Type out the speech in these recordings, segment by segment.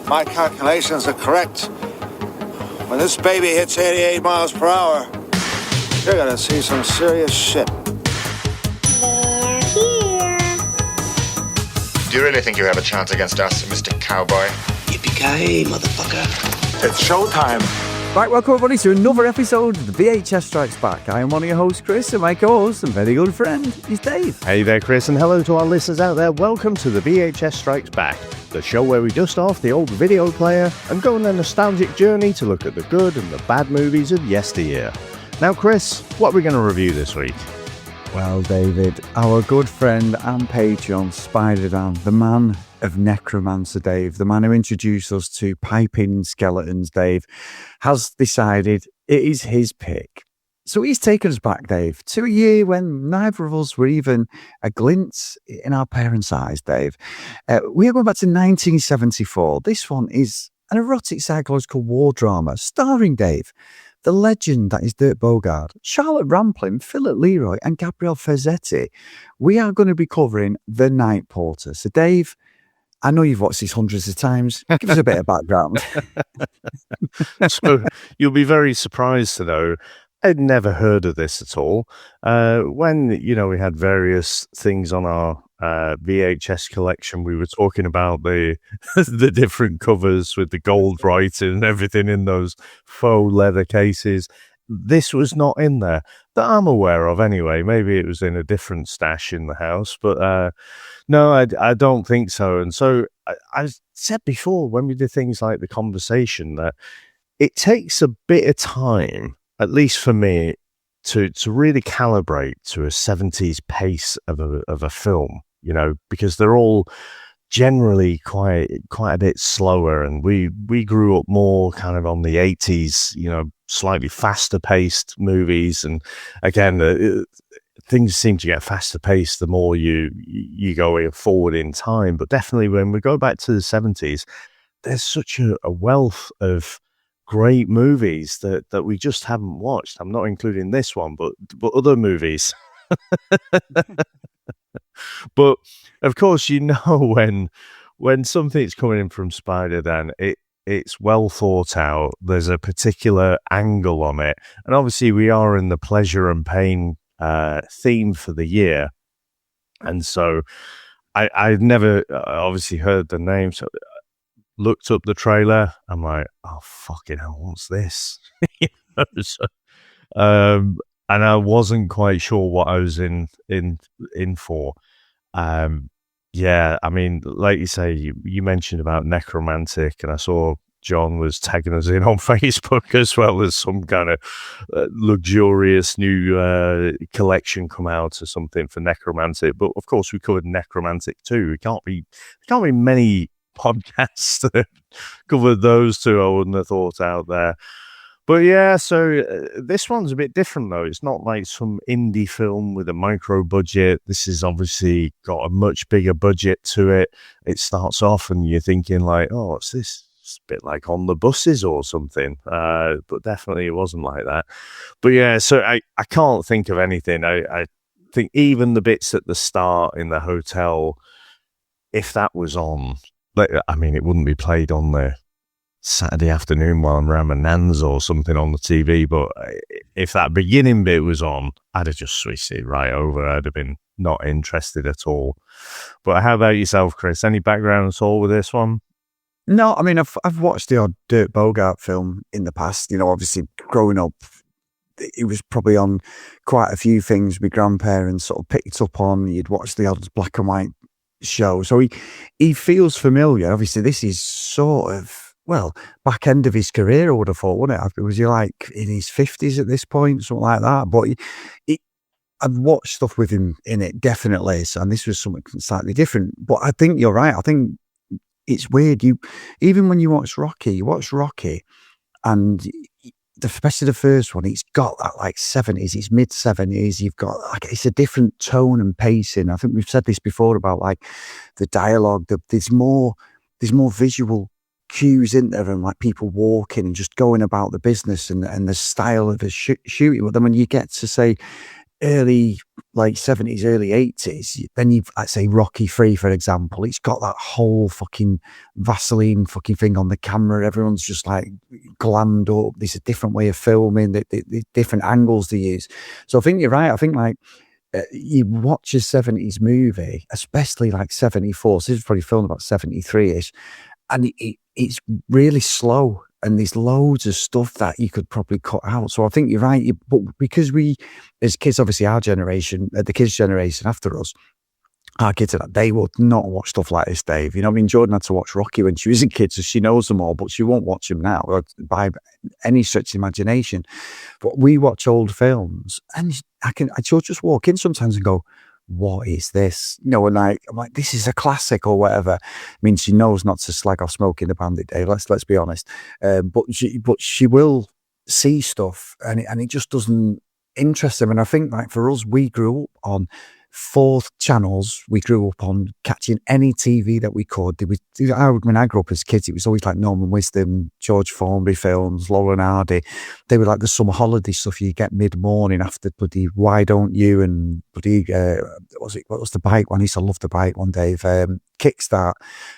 my calculations are correct, when this baby hits 88 miles per hour, you're gonna see some serious shit. They're here. Do you really think you have a chance against us, Mr. Cowboy? Yippee-ki-yay, motherfucker. It's showtime. Right, welcome everybody to another episode of the VHS Strikes Back. I am one of your hosts, Chris, and my co-host and very good friend is Dave. Hey there, Chris, and hello to our listeners out there. Welcome to the VHS Strikes Back, the show where we dust off the old video player and go on a nostalgic journey to look at the good and the bad movies of yesteryear. Now, Chris, what are we going to review this week? Well, David, our good friend and Patreon, Spider-Dan, the man of Necromancer, Dave, the man who introduced us to piping skeletons, Dave, has decided it is his pick. So he's taken us back, Dave, to a year when neither of us were even a glint in our parents' eyes, Dave. We are going back to 1974. This one is an erotic psychological war drama starring, Dave, the legend that is Dirk Bogarde, Charlotte Rampling, Philip Leroy, and Gabrielle Ferzetti. We are going to be covering The Night Porter. So, Dave, I know you've watched this hundreds of times. Give us a bit of background. So, you'll be very surprised to know I'd never heard of this at all. When, we had various things on our VHS collection, we were talking about the the different covers with the gold writing and everything in those faux leather cases. This was not in there that I'm aware of anyway. Maybe it was in a different stash in the house, but no, I don't think so. And so I said before when we did things like The Conversation that it takes a bit of time, at least for me, to really calibrate to a 70s pace of a film, because they're all generally quite a bit slower, and we grew up more kind of on the 80s, slightly faster paced movies, and again things seem to get faster paced the more you go forward in time. But definitely when we go back to the 70s, there's such a wealth of great movies that we just haven't watched. I'm not including this one, but other movies. But of course, when something's coming in from Spider-Dan, it's well thought out. There's a particular angle on it, and obviously we are in the pleasure and pain theme for the year, and so I'd never obviously heard the name, so looked up the trailer. I'm like, oh fucking hell, what's this? And I wasn't quite sure what I was in for. Yeah, I mean, like you say, you mentioned about necromantic, and I saw John was tagging us in on Facebook as well as some kind of luxurious new collection come out or something for necromantic. But of course, we covered necromantic too. There can't be many podcasts that covered those two. I wouldn't have thought out there. But yeah, so this one's a bit different though. It's not like some indie film with a micro budget. This has obviously got a much bigger budget to it. It starts off and you're thinking like, oh, what's this? It's a bit like On the Buses or something. But definitely it wasn't like that. But yeah, so I can't think of anything. I think even the bits at the start in the hotel, if that was on, it wouldn't be played on the Saturday afternoon while I'm around my nan's or something on the TV, but if that beginning bit was on, I'd have just switched it right over. I'd have been not interested at all. But how about yourself, Chris? Any background at all with this one? No, I mean, I've watched the odd Dirk Bogarde film in the past. Obviously growing up, it was probably on quite a few things my grandparents sort of picked up on. You'd watch the odd black and white show. So he feels familiar. Obviously, this is sort of, back end of his career, I would have thought, wouldn't it? Was he like in his 50s at this point, something like that? But I've watched stuff with him in it, definitely. And this was something slightly different. But I think you're right. I think it's weird. Even when you watch Rocky, and especially the first one, it's got that like 70s, it's mid 70s. You've got it's a different tone and pacing. I think we've said this before about like the dialogue. There's more visual cues in there, and like people walking and just going about the business and the style of the shooting. But then when you get to say early, like 70s, early 80s, then you've, I'd say Rocky 3, for example, it's got that whole fucking Vaseline fucking thing on the camera. Everyone's just like glammed up. There's a different way of filming, the different angles they use. So I think you're right. I think like you watch a 70s movie, especially like 74, so this is probably filmed about 73-ish, and it's really slow. And there's loads of stuff that you could probably cut out. So I think you're right. But because we, as kids, obviously our generation, the kids' generation after us, our kids, they would not watch stuff like this, Dave. You know, I mean, Jordan had to watch Rocky when she was a kid, so she knows them all, but she won't watch them now by any stretch of imagination. But we watch old films, and she'll just walk in sometimes and go, what is this? You know, and I'm like, this is a classic or whatever. I mean, she knows not to slag off Smoking the Bandit, Dave. Let's be honest. But she will see stuff, and it just doesn't interest them. And I think, like, for us, we grew up on 4 channels. We grew up on catching any TV that we could. When I grew up as kids, it was always like Norman Wisdom, George Formby films, Laurel and Hardy. They were like the summer holiday stuff you get mid-morning after bloody Why Don't You and bloody, what was the bike one? I used to love the bike one, Dave. Kickstart.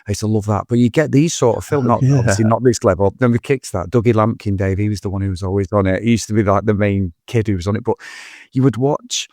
I used to love that. But you get these sort of films, obviously not this level. Then with Kickstart, Dougie Lampkin, Dave, he was the one who was always on it. He used to be like the main kid who was on it. But you would watch,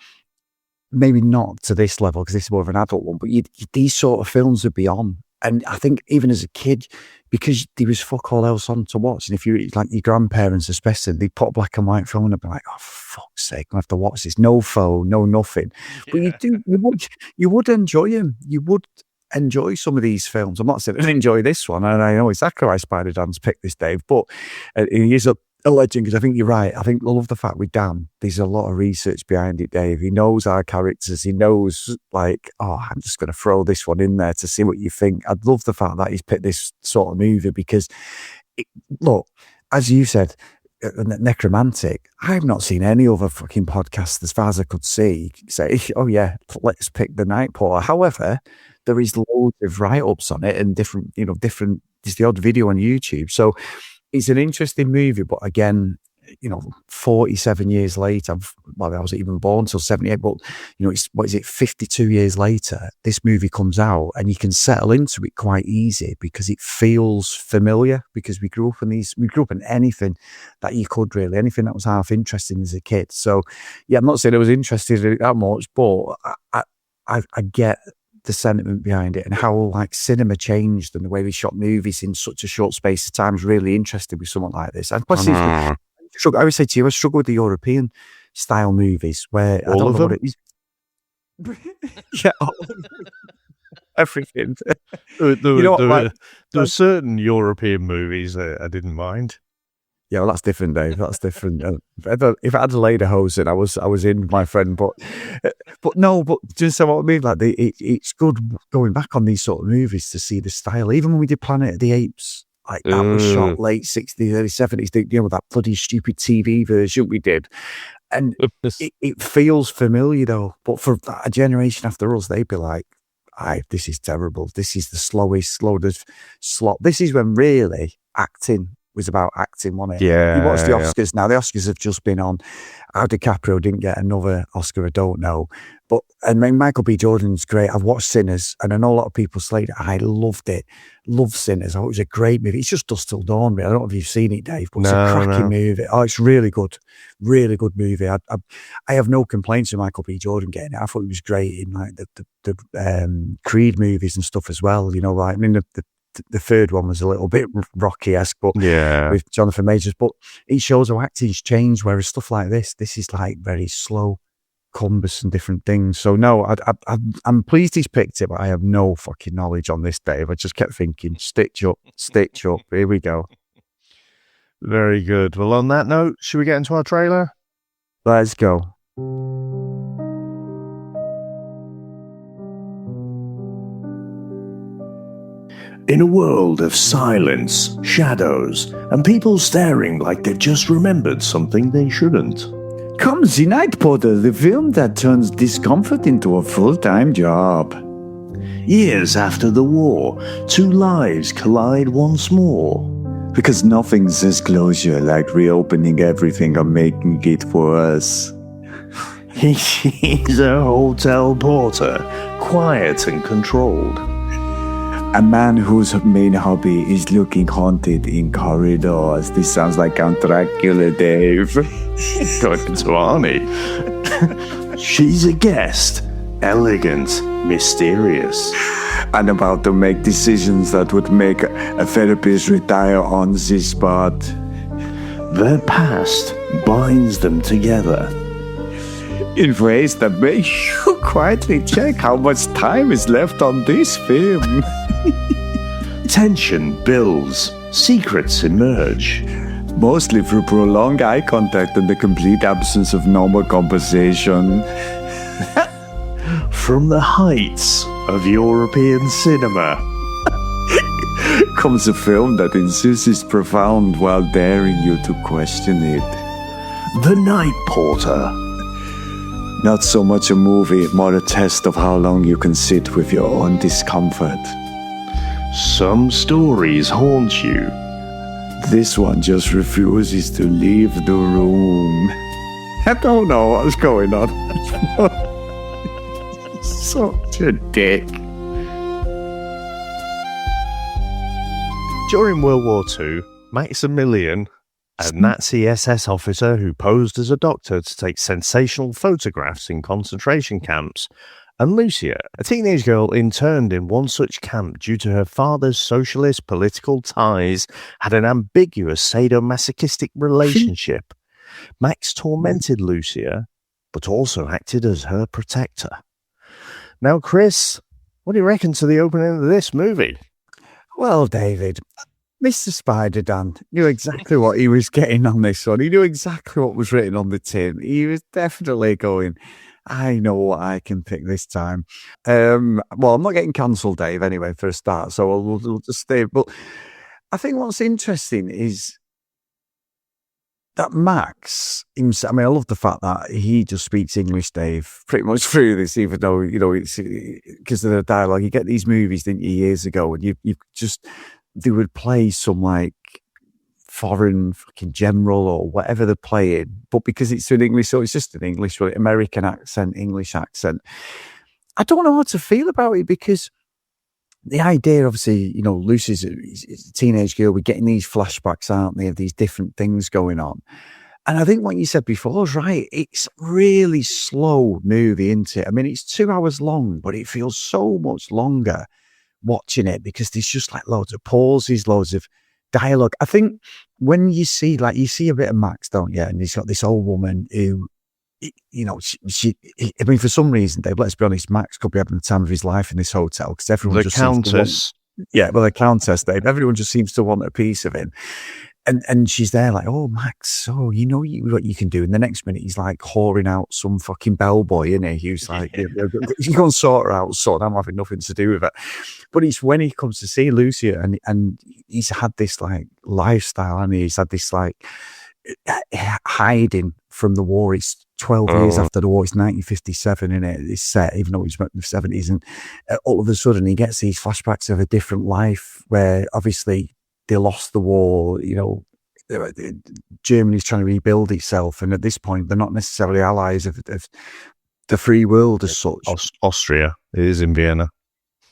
maybe not to this level because this is more of an adult one, but these sort of films would be on. And I think even as a kid, because there was fuck all else on to watch, and if you, like your grandparents especially, they put a black and white film and be like, oh, for fuck's sake, I have to watch this. No phone, no nothing. Yeah. But you would enjoy them. You would enjoy some of these films. I'm not saying I didn't enjoy this one, and I know exactly why Spider-Dan's picked this, Dave, but he is a legend, because I think you're right. I think I love the fact with Dan, there's a lot of research behind it, Dave. He knows our characters. He knows, like, oh, I'm just going to throw this one in there to see what you think. I'd love the fact that he's picked this sort of movie because, look, as you said, Necromantic, I've not seen any other fucking podcast as far as I could see say, oh yeah, let's pick The Night Porter. However, there is loads of write-ups on it and different, there's the odd video on YouTube. So it's an interesting movie, but again, 47 years later, I wasn't even born until 78, but, it's, 52 years later, this movie comes out and you can settle into it quite easy because it feels familiar, because we grew up in anything that you could really, anything that was half interesting as a kid. So, yeah, I'm not saying I was interested in it that much, but I get the sentiment behind it and how like cinema changed and the way we shot movies in such a short space of time is really interesting with someone like this. And plus, I would say to you, I struggle with the European style movies where I don't know what it is. Yeah, everything. There were certain European movies that I didn't mind. Yeah, well, that's different, Dave. That's different. If I had a lederhosen, I was in, my friend. But just what I mean, like it's good going back on these sort of movies to see the style. Even when we did Planet of the Apes, like that was shot late 60s, early 70s. That bloody stupid TV version we did, and it feels familiar though. But for a generation after us, they'd be like, this is terrible. This is the slowest slot. This is when really acting was about acting, wasn't it? Yeah. You watch the Oscars now. The Oscars have just been on. How DiCaprio didn't get another Oscar, I don't know. But Michael B. Jordan's great. I've watched Sinners, and I know a lot of people slayed it. I loved it. Loved Sinners. I thought it was a great movie. It's just Dusk Till Dawn, really. I don't know if you've seen it, Dave, but it's a cracking movie. Oh, it's really good. Really good movie. I have no complaints with Michael B. Jordan getting it. I thought he was great in like the Creed movies and stuff as well. Like, I mean, the third one was a little bit Rocky-esque, but with Jonathan Majors. But it shows how acting's changed, whereas stuff like this is like very slow, cumbersome and different things. So no, I'm pleased he's picked it, but I have no fucking knowledge on this, Dave. I just kept thinking, stitch up. Here we go. Very good. Well, on that note, should we get into our trailer? Let's go. In a world of silence, shadows, and people staring like they just remembered something they shouldn't. Comes The Night Porter, the film that turns discomfort into a full-time job. Years after the war, two lives collide once more. Because nothing says closure like reopening everything and making it worse. He's a hotel porter, quiet and controlled. A man whose main hobby is looking haunted in corridors. This sounds like Count Dracula, Dave. Talking to Arnie. She's a guest, elegant, mysterious. And about to make decisions that would make a therapist retire on the spot. Their past binds them together. In ways that make you quietly check how much time is left on this film. Tension builds, secrets emerge. Mostly through prolonged eye contact and the complete absence of normal conversation. From the heights of European cinema comes a film that insists it's profound while daring you to question it. The Night Porter. Not so much a movie, more a test of how long you can sit with your own discomfort. Some stories haunt you. This one just refuses to leave the room. I don't know what's going on. Such a dick. During World War II, Maximilian, a Nazi SS officer who posed as a doctor to take sensational photographs in concentration camps, and Lucia, a teenage girl interned in one such camp due to her father's socialist political ties, had an ambiguous sadomasochistic relationship. Max tormented Lucia, but also acted as her protector. Now, Chris, what do you reckon to the opening of this movie? Well, David, Mr. Spider-Dan knew exactly what he was getting on this one. He knew exactly what was written on the tin. He was definitely going, I know what I can pick this time. Well, I'm not getting cancelled, Dave, anyway, for a start, so we'll just stay. But I think what's interesting is that Max, himself, I mean, I love the fact that he just speaks English, Dave, pretty much through this, even though, you know, it's because of the dialogue. You get these movies, didn't you, years ago, and you just, they would play some like foreign fucking general or whatever they're playing, but because it's in English, so it's just an English, American accent, English accent. I don't know how to feel about it because the idea, obviously, you know, Lucy's a teenage girl. We're getting these flashbacks, aren't they, of these different things going on. And I think what you said before is right. It's really slow movie, isn't it? I mean, it's 2 hours long, but it feels so much longer watching it because there's just like loads of pauses, loads of dialogue. I think when you see a bit of Max, don't you? And he's got this old woman who, you know, I mean, for some reason, Dave, let's be honest, Max could be having the time of his life in this hotel because everyone just Countess. the Countess, Dave. Everyone just seems to want a piece of him. And she's there like, oh, Max, oh, you know what you can do. And the next minute, he's like whoring out some fucking bellboy, isn't he? He's like, you go and sort her out, son. I'm having nothing to do with it. But it's when he comes to see Lucia and he's had this like lifestyle and he's had this like hiding from the war. It's 12 years after the war. It's 1957, isn't it? It's set, even though he's in the 70s. And all of a sudden, he gets these flashbacks of a different life where obviously they lost the war, you know, Germany's trying to rebuild itself. And at this point, they're not necessarily allies of the free world as such. Austria. It is in Vienna.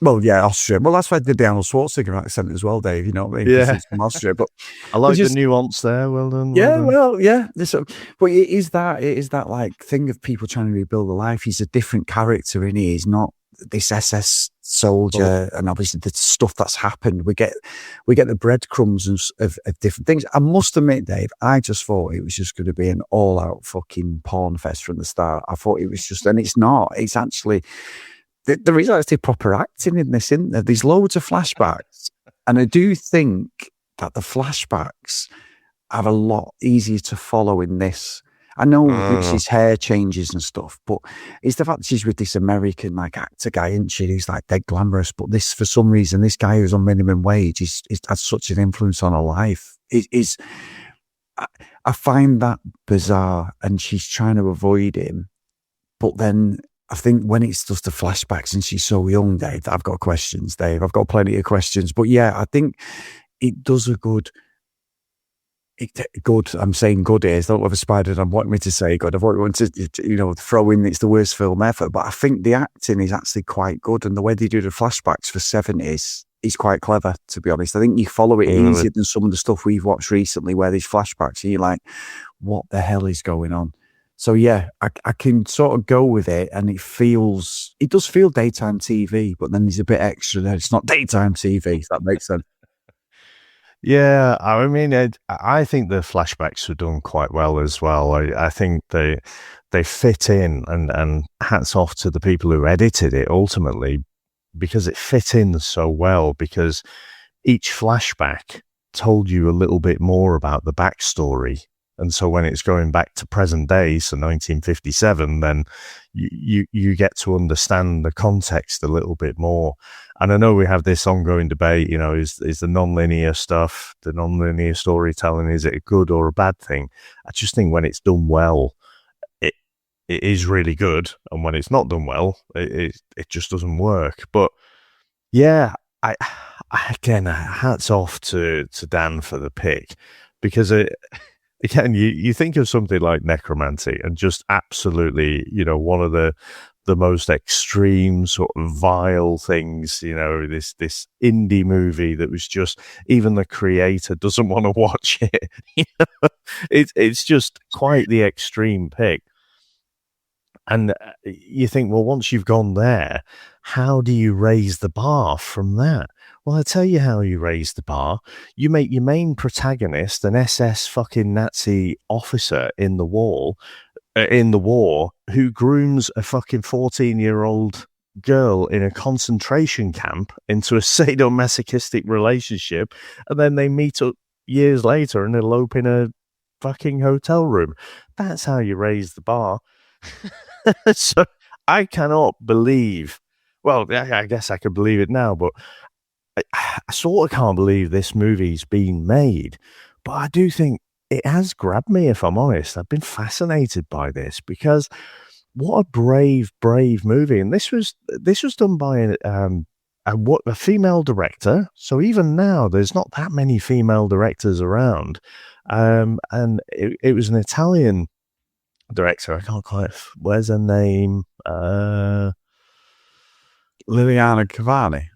Well, yeah, Austria. Well, that's why I did the Arnold Schwarzenegger accent as well, Dave. You know what I mean? Yeah. It's from Austria. But I like the nuance there. Well done. Yeah, well done. well, yeah. But it is that like thing of people trying to rebuild a life. He's a different character in here. He's not this SS soldier, and obviously the stuff that's happened. We get the breadcrumbs of different things. I must admit, Dave, I just thought it was just going to be an all-out fucking porn fest from the start. I thought it was just, and it's not. It's actually there is actually proper acting in this, isn't there? There's loads of flashbacks, and I do think that the flashbacks are a lot easier to follow in this. I know Lucy's hair changes and stuff, but it's the fact that she's with this American like actor guy, isn't she? Who's like dead glamorous. But this, for some reason, this guy who's on minimum wage is has such an influence on her life. I find that bizarre, and she's trying to avoid him. But then I think when it's just the flashbacks and she's so young, Dave, I've got questions, Dave. I've got plenty of questions. But yeah, I think it does a good Good. I'm saying good here. It's not whether Spider-Man wanted me to say good. I've wanted to, throw in it's the worst film ever. But I think the acting is actually quite good. And the way they do the flashbacks for 70s is quite clever, to be honest. I think you follow it easier than some of the stuff we've watched recently where there's flashbacks and you're like, what the hell is going on? So, yeah, I can sort of go with it. And it does feel daytime TV, but then there's a bit extra there. It's not daytime TV, if that makes sense. Yeah, I mean, I think the flashbacks were done quite well as well. I think they fit in, and hats off to the people who edited it ultimately, because it fit in so well, because each flashback told you a little bit more about the backstory. And so when it's going back to present day, so 1957, then you get to understand the context a little bit more. And I know we have this ongoing debate, is the non-linear stuff, the non-linear storytelling, is it a good or a bad thing? I just think when it's done well, it is really good. And when it's not done well, it just doesn't work. But yeah, again, hats off to Dan for the pick, because again, you think of something like Necromancy and just absolutely, one of the most extreme sort of vile things, this indie movie that was just, even the creator doesn't want to watch it. It's just quite the extreme pick. And you think, well, once you've gone there, how do you raise the bar from that? Well, I'll tell you how you raise the bar. You make your main protagonist an SS fucking Nazi officer in the war, who grooms a fucking 14-year-old girl in a concentration camp into a sadomasochistic relationship, and then they meet up years later and elope in a fucking hotel room. That's how you raise the bar. So I cannot believe, well, I guess I could believe it now, but I sort of can't believe this movie's been made. But I do think it has grabbed me, if I'm honest. I've been fascinated by this, because what a brave movie. And this was done by a female director. So even now, there's not that many female directors around. And it was an Italian director. I can't quite, where's her name? Liliana Cavani.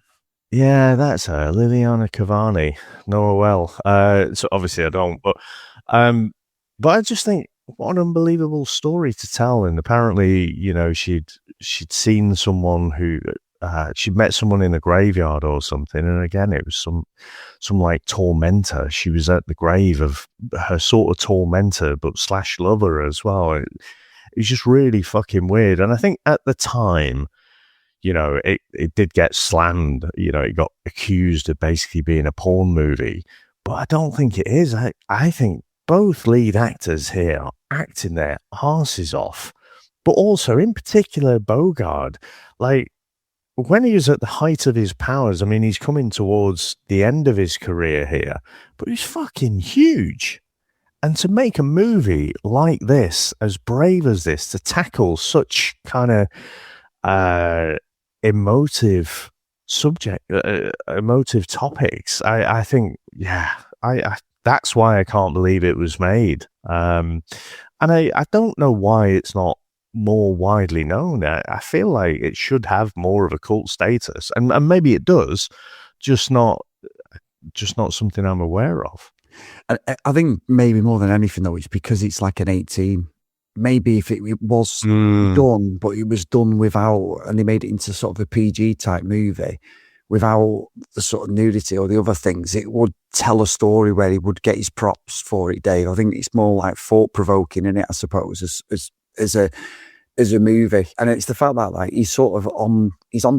Yeah, that's her, Liliana Cavani. Know her well. So obviously I don't, but I just think, what an unbelievable story to tell. And apparently, she'd seen someone who she'd met someone in a graveyard or something, and again, it was some like tormentor. She was at the grave of her sort of tormentor, but / lover as well. It was just really fucking weird. And I think at the time, it did get slammed. It got accused of basically being a porn movie, but I don't think it is. I think both lead actors here are acting their arses off, but also in particular Bogarde, like when he was at the height of his powers. I mean, he's coming towards the end of his career here, but he's fucking huge. And to make a movie like this, as brave as this, to tackle such kind of emotive topics, I think, yeah, that's why I can't believe it was made. And I don't know why it's not more widely known. I feel like it should have more of a cult status, and maybe it does, just not something I'm aware of. I think maybe more than anything though, it's because it's like an 18. Maybe if it was done, but it was done without, and they made it into sort of a PG type movie without the sort of nudity or the other things, it would tell a story where he would get his props for it, Dave. I think it's more like thought provoking in it, I suppose, as a movie. And it's the fact that like he's on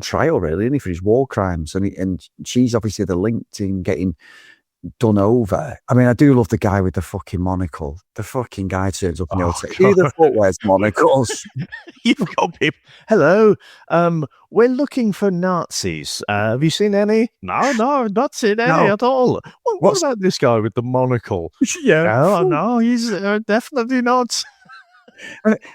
trial really, isn't he, for his war crimes, and she's obviously the link to him getting done over. I mean, I do love the guy with the fucking monocle. The fucking guy turns up and he'll say, who the fuck wears monocles? You've got people. Hello, we're looking for Nazis. Have you seen any? No, not seen any at all. What about this guy with the monocle? Yeah. No, he's definitely not.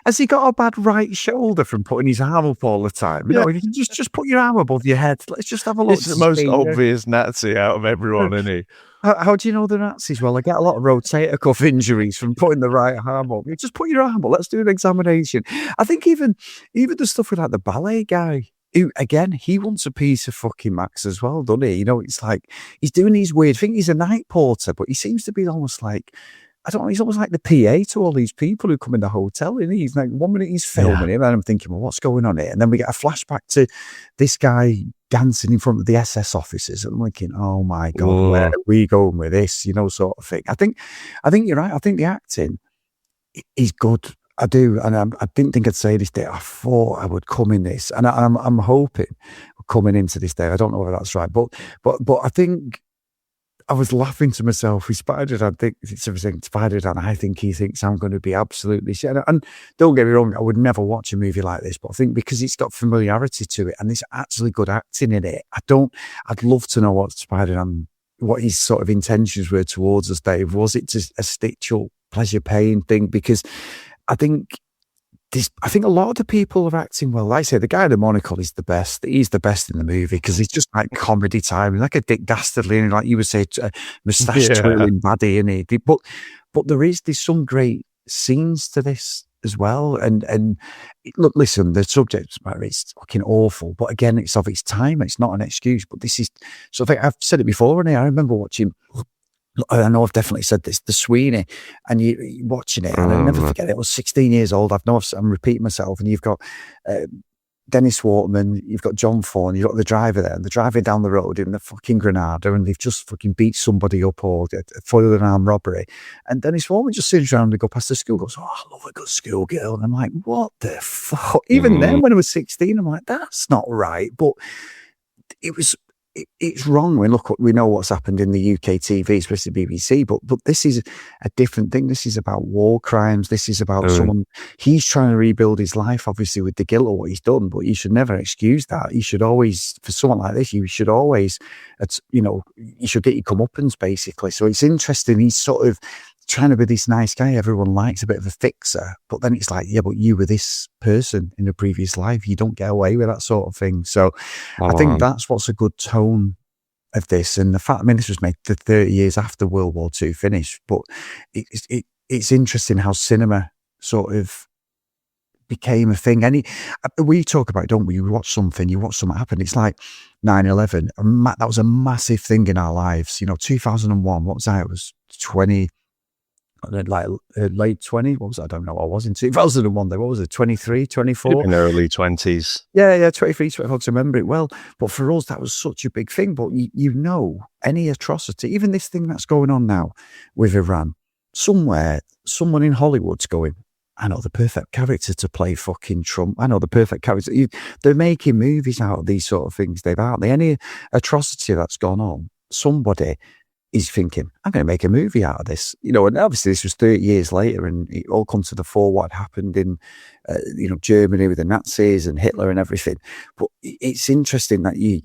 Has he got a bad right shoulder from putting his arm up all the time? You know, you can just put your arm above your head. Let's just have a look. He's the most obvious Nazi out of everyone, isn't he? How do you know the Nazis? Well, I get a lot of rotator cuff injuries from putting the right arm up. You just put your arm up. Let's do an examination. I think even the stuff with like the ballet guy, who again, he wants a piece of fucking Max as well, doesn't he? You know, it's like he's doing these weird things. He's a night porter, but he seems to be almost like, I don't know, he's almost like the PA to all these people who come in the hotel. And he's like, 1 minute he's filming him, and I'm thinking, well, what's going on here? And then we get a flashback to this guy dancing in front of the SS officers. And I'm thinking, oh my God, where are we going with this? You know, sort of thing. I think you're right. I think the acting is good. I do. And I didn't think I'd say this day. I thought I would come in this. And I'm hoping coming into this day. I don't know whether that's right. But I think I was laughing to myself with Spider-Dan. Spider-Dan, I think he thinks I'm going to be absolutely shit. And don't get me wrong, I would never watch a movie like this, but I think because it's got familiarity to it and there's actually good acting in it, I'd love to know what Spider-Dan, what his sort of intentions were towards us, Dave. Was it just a stitch-up pleasure pain thing? Because I think a lot of the people are acting well. Like I say, the guy in the monocle is the best. He's the best in the movie because he's just like comedy time. He's like a Dick Dastardly, and like you would say, moustache twirling baddie, isn't he? But there's some great scenes to this as well. And look, listen, the subject matter is fucking awful, but again, it's of its time. It's not an excuse. But this is so. I've said it before, and I remember watching. I know I've definitely said this, the Sweeney, and you're watching it, and I'll never forget it. I was 16 years old. I'm repeating myself, and you've got Dennis Waterman, you've got John Thorne, you've got the driver there, and the driver down the road in the fucking Granada, and they've just fucking beat somebody up or foiled an armed robbery. And Dennis Waterman just sits around and go past the school, goes, "Oh, I love a good schoolgirl." And I'm like, what the fuck? Even then, when I was 16, I'm like, that's not right. But it's wrong when we know what's happened in the UK TV, especially BBC, but this is a different thing. This is about war crimes. This is about someone, he's trying to rebuild his life, obviously, with the guilt of what he's done, but you should never excuse that. You should always, for someone like this, you should always, you should get your comeuppance, basically. So it's interesting. He's sort of trying to be this nice guy everyone likes, a bit of a fixer, but then it's like, yeah, but you were this person in a previous life. You don't get away with that sort of thing. So I think that's what's a good tone of this. And the fact, I mean, this was made 30 years after World War II finished, but it's interesting how cinema sort of became a thing. We talk about it, don't we? You watch something happen. It's like 9/11. That was a massive thing in our lives. 2001, what was that? It was 20, like late 20, what was that? I don't know what I was in 2001. What was it, 23, 24? In early 20s. Yeah, 23, 24, to remember it well. But for us, that was such a big thing. But any atrocity, even this thing that's going on now with Iran, somewhere, someone in Hollywood's going, I know the perfect character to play fucking Trump. I know the perfect character. They're making movies out of these sort of things, aren't they? Any atrocity that's gone on, somebody is thinking, I'm going to make a movie out of this. And obviously this was 30 years later, and it all comes to the fore what happened in, Germany with the Nazis and Hitler and everything. But it's interesting that you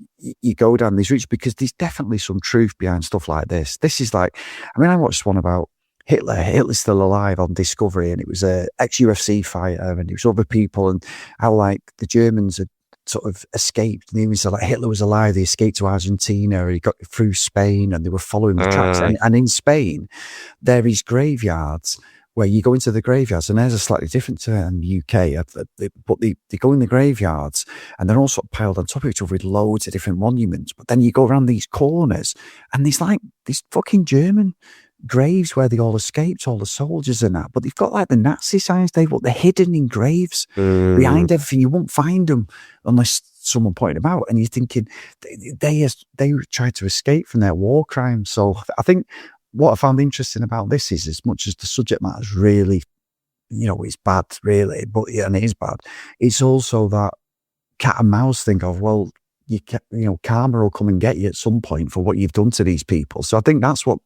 go down these routes, because there's definitely some truth behind stuff like this. This is like, I watched one about Hitler. Hitler's still alive on Discovery, and it was a ex-UFC fighter, and it was other people, and how like the Germans had sort of escaped. And even so, like Hitler was alive, they escaped to Argentina, he got through Spain, and they were following the tracks. And in Spain, there is graveyards where you go into the graveyards, and there's a slightly different to in the UK, but they go in the graveyards, and they're all sort of piled on top of each other with loads of different monuments. But then you go around these corners, and there's like these fucking German graves where they all escaped, all the soldiers and that, but they've got like the Nazi signs, but they're hidden in graves behind everything. You won't find them unless someone pointed them out, and you're thinking they tried to escape from their war crimes. So I think what I found interesting about this is, as much as the subject matter is really, it's bad, really, and it is bad, it's also that cat and mouse thing of, well, karma will come and get you at some point for what you've done to these people. So I think that's what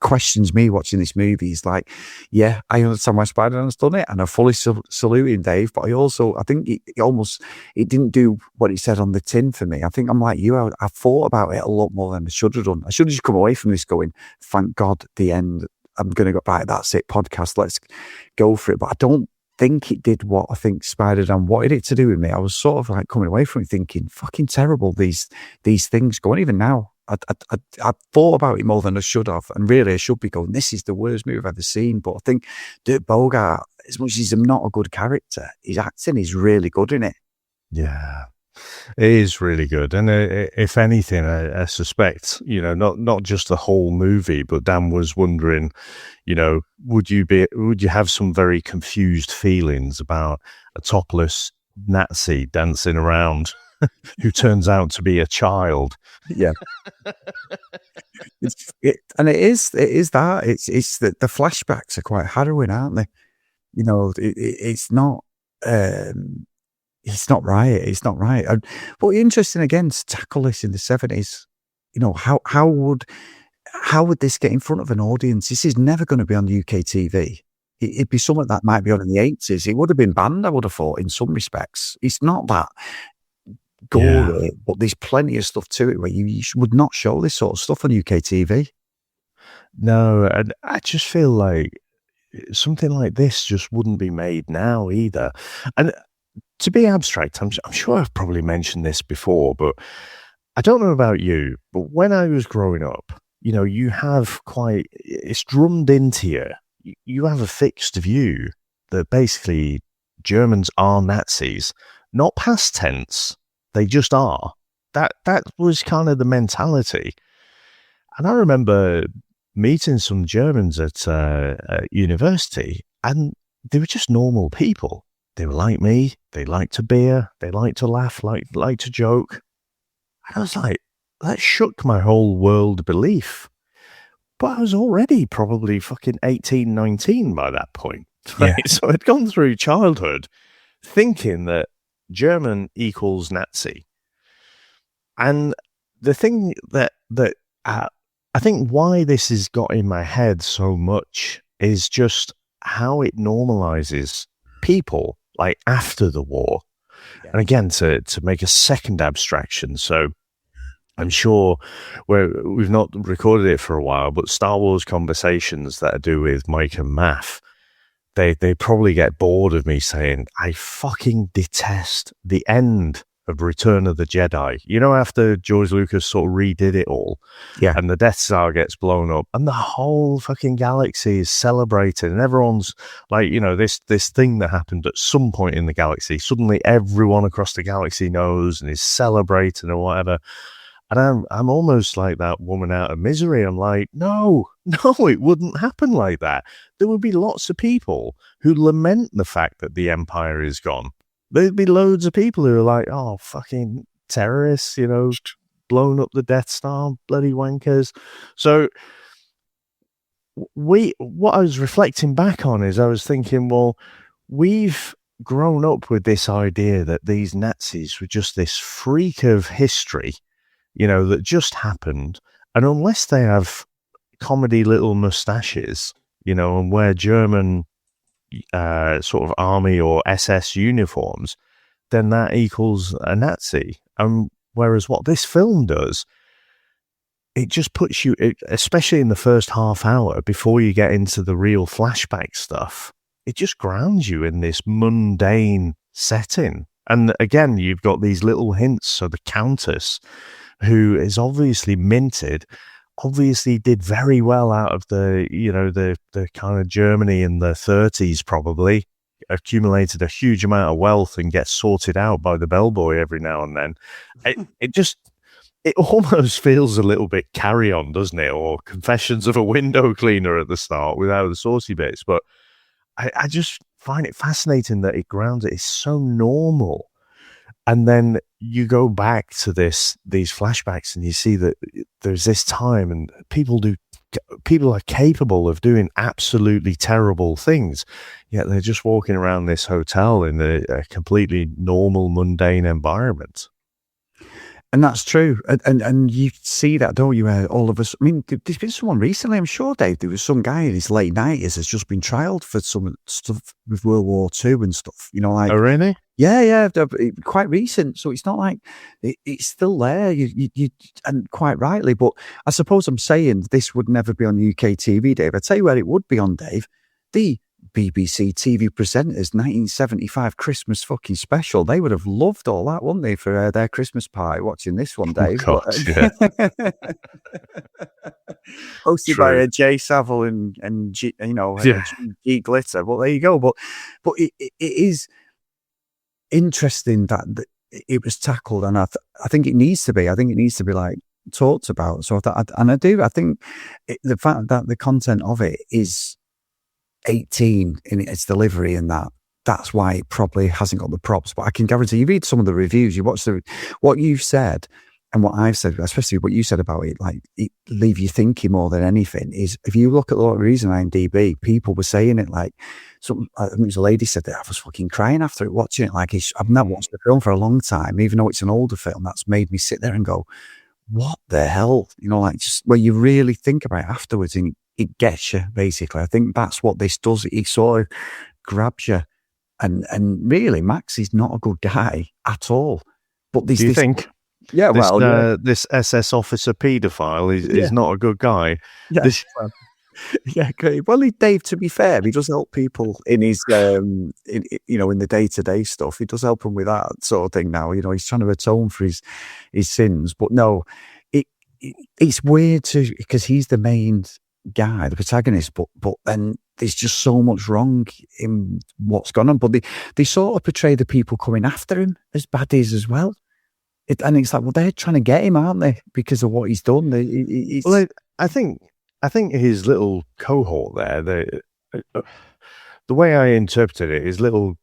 questions me watching this movie. Is like, yeah, I understand why Spider-Man's done it, and I fully salute him, Dave. But I think it didn't do what it said on the tin for me. I think I'm like you. I thought about it a lot more than I should have done. I should have just come away from this going, thank God, the end. I'm going to go, right, that's it, podcast, let's go for it. But I don't think it did what I think Spider-Man wanted it to do with me. I was sort of like coming away from it thinking, fucking terrible, these things going. Even now, I thought about it more than I should have, and really I should be going, this is the worst movie I've ever seen. But I think Dirk Bogarde, as much as he's not a good character, his acting is really good in it. Yeah, it is really good. And if anything, I suspect, not just the whole movie, but Dan was wondering, would you have some very confused feelings about a topless Nazi dancing around who turns out to be a child? Yeah. It is that. It's that the flashbacks are quite harrowing, aren't they? It's not right. It's not right. But interesting again to tackle this in the 70s. How would this get in front of an audience? This is never going to be on UK TV. It'd be something that might be on in the 80s. It would have been banned, I would have thought, in some respects. It's not that gory, but there's plenty of stuff to it where you would not show this sort of stuff on UK TV. No, and I just feel like something like this just wouldn't be made now either. And to be abstract, I'm sure I've probably mentioned this before, but I don't know about you, but when I was growing up, you have it's drummed into you. You have a fixed view that basically Germans are Nazis, not past tense. They just are. That was kind of the mentality. And I remember meeting some Germans at university, and they were just normal people. They were like me. They liked a beer. They liked to laugh, like to joke. And I was like, that shook my whole world belief. But I was already probably fucking 18, 19 by that point. Right? Yeah. So I'd gone through childhood thinking that German equals Nazi. And the thing that I think why this has got in my head so much is just how it normalizes people like after the war. Yeah. And again, to make a second abstraction. So I'm sure we've not recorded it for a while, but Star Wars conversations that I do with Mike and Math, they probably get bored of me saying, I fucking detest the end of Return of the Jedi. After George Lucas sort of redid it all, and the Death Star gets blown up, and the whole fucking galaxy is celebrating, and everyone's like, this thing that happened at some point in the galaxy, suddenly everyone across the galaxy knows and is celebrating or whatever. And I'm almost like that woman out of Misery. I'm like, no, it wouldn't happen like that. There would be lots of people who lament the fact that the Empire is gone. There'd be loads of people who are like, oh, fucking terrorists, blown up the Death Star, bloody wankers. So what I was reflecting back on is I was thinking, well, we've grown up with this idea that these Nazis were just this freak of history, that just happened. And unless they have comedy little mustaches, and wear German sort of army or SS uniforms, then that equals a Nazi. Whereas what this film does, it just puts you, especially in the first half hour before you get into the real flashback stuff, it just grounds you in this mundane setting. And again, you've got these little hints. So the Countess, who is obviously minted, obviously did very well out of the kind of Germany in the 30s, probably accumulated a huge amount of wealth and gets sorted out by the bellboy every now and then. It almost feels a little bit Carry On, doesn't it? Or Confessions of a Window Cleaner at the start without the saucy bits. But I just find it fascinating that it grounds it. It's so normal. And then you go back to these flashbacks and you see that there's this time and people are capable of doing absolutely terrible things, yet they're just walking around this hotel in a completely normal, mundane environment. And that's true. And you see that, don't you? All of us. I mean, there's been someone recently, I'm sure, Dave, there was some guy in his late 90s has just been trialed for some stuff with World War II and stuff, like. Oh, really? Yeah, quite recent. So it's not like it's still there. You and quite rightly. But I suppose I'm saying this would never be on UK TV, Dave. I tell you where it would be on, Dave. The BBC TV presenters, 1975 Christmas fucking special. They would have loved all that, wouldn't they, for their Christmas party, watching this one, Dave? God, yeah. Hosted True. by Jay Savile and G, Yeah. G Glitter. Well, there you go. But it is interesting that it was tackled, and I think it needs to be. I think it needs to be like talked about. So I think the fact that the content of it is 18 in its delivery, and that's why it probably hasn't got the props. But I can guarantee you read some of the reviews, you watch what you've said and what I've said, especially what you said about it, like it leave you thinking more than anything. Is if you look at the reason IMDb, people were saying it like I think it was a lady said that I was fucking crying after it watching it. Like I've not watched the film for a long time, even though it's an older film. That's made me sit there and go, what the hell? Like just where you really think about it afterwards and it gets you, basically. I think that's what this does. It sort of grabs you. And really, Max is not a good guy at all. But Do you think? Yeah, this SS officer paedophile is not a good guy. Yeah. Well, Dave, to be fair, he does help people in his, in the day-to-day stuff. He does help them with that sort of thing now. He's trying to atone for his sins. But no, it's weird too, because he's the main guy, the protagonist, but then there's just so much wrong in what's gone on. But they sort of portray the people coming after him as baddies as well. And it's like, well, they're trying to get him, aren't they? Because of what he's done. I think his little cohort there, the way I interpreted it, his little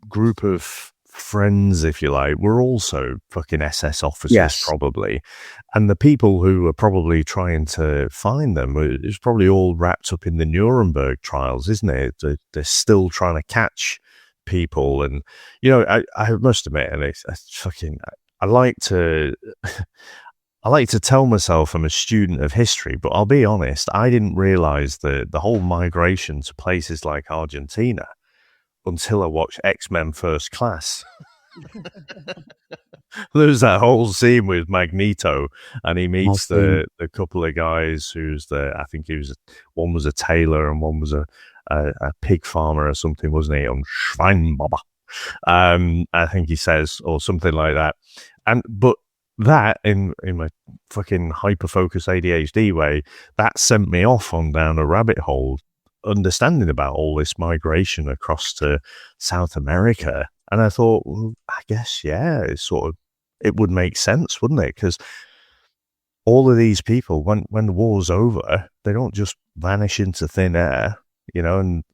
group of friends, if you like, were also fucking SS officers, probably. And the people who were probably trying to find them, it's probably all wrapped up in the Nuremberg trials, isn't it? They're still trying to catch people. And, I must admit, and I like to tell myself I'm a student of history, but I'll be honest, I didn't realize the whole migration to places like Argentina until I watched X-Men First Class. There's that whole scene with Magneto, and he meets the couple of guys one was a tailor and one was a pig farmer or something, wasn't he? On Schweinbaba. I think he says, or something like that. But that in my fucking hyper-focused ADHD way, that sent me off down a rabbit hole, understanding about all this migration across to South America. And I thought, well, I guess, it would make sense, wouldn't it? Because all of these people, when the war's over, they don't just vanish into thin air, and